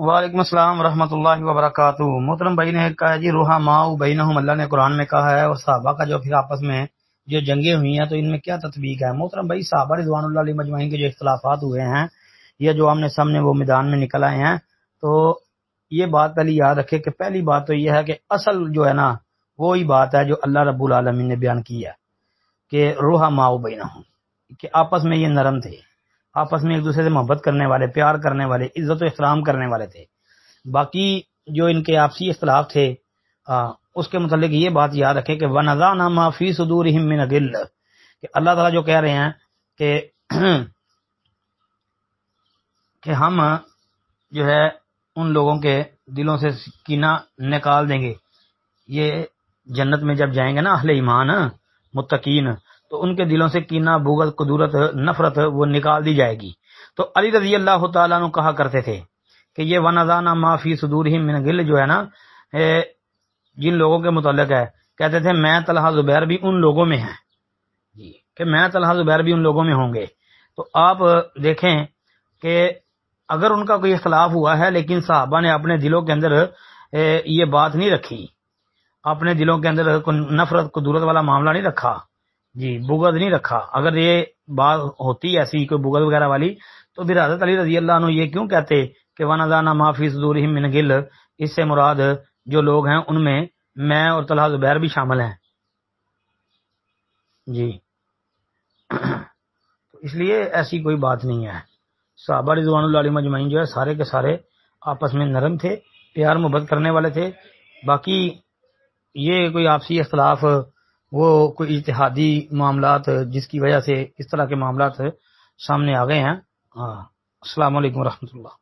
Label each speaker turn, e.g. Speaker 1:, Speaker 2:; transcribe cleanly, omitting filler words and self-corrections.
Speaker 1: وعلیکم السلام ورحمۃ اللہ وبرکاتہ۔ محترم بھائی نے کہا جی روحا ماؤ بینہم، اللہ نے قرآن میں کہا ہے، اور صحابہ کا جو پھر آپس میں جو جنگیں ہوئی ہیں تو ان میں کیا تطبیق ہے؟ محترم بھائی صحابہ رضوان اللہ علیہ مجمعین کے جو اختلافات ہوئے ہیں یا جو آمنے سامنے وہ میدان میں نکل آئے ہیں، تو یہ بات پہلی یاد رکھے کہ پہلی بات تو یہ ہے کہ اصل جو ہے نا وہی بات ہے جو اللہ رب العالمین نے بیان کی ہے کہ روحا ماؤ بینہم، کہ آپس میں یہ نرم تھے، آپس میں ایک دوسرے سے محبت کرنے والے، پیار کرنے والے، عزت و احترام کرنے والے تھے۔ باقی جو ان کے آپسی اختلاف تھے اس کے متعلق یہ بات یاد رکھیں کہ وَنَزَعْنَا مَا فِي صُدُورِهِم مِّنَ غِلٍّ، کہ اللہ تعالیٰ جو کہہ رہے ہیں کہ ہم جو ہے ان لوگوں کے دلوں سے کینہ نکال دیں گے۔ یہ جنت میں جب جائیں گے نا اہل ایمان متقین، تو ان کے دلوں سے کینہ، بغض، قدورت، نفرت وہ نکال دی جائے گی۔ تو علی رضی اللہ تعالیٰ عنہ کہا کرتے تھے کہ یہ وَنَزَعْنَا مَا فِي صُدُورِهِم مِّنَ غِلٍّ جو ہے نا جن لوگوں کے متعلق ہے، کہتے تھے میں طلحہ زبیر بھی ان لوگوں میں ہیں جی، کہ میں طلحہ زبیر بھی ان لوگوں میں ہوں گے۔ تو آپ دیکھیں کہ اگر ان کا کوئی اختلاف ہوا ہے لیکن صحابہ نے اپنے دلوں کے اندر یہ بات نہیں رکھی، اپنے دلوں کے اندر نفرت قدورت والا معاملہ نہیں رکھا جی، بغض نہیں رکھا، اگر یہ بات ہوتی ایسی کوئی بغض وغیرہ والی تو پھر حضرت علی رضی اللہ عنہ یہ کیوں کہتے کہ وَنَزَعْنَا مَا فِي صُدُورِهِم مِّنَ غِلٍّ؟ اس سے مراد جو لوگ ہیں ان میں میں اور طلحہ زبیر بھی شامل ہیں جی۔ تو اس لیے ایسی کوئی بات نہیں ہے۔ صحابہ رضوان اللہ علیہ مجمعین جو ہے سارے کے سارے آپس میں نرم تھے، پیار محبت کرنے والے تھے۔ باقی یہ کوئی آپسی اختلاف، وہ کوئی اجتہادی معاملات جس کی وجہ سے اس طرح کے معاملات سامنے آ گئے ہیں۔ السلام علیکم ورحمۃ اللہ۔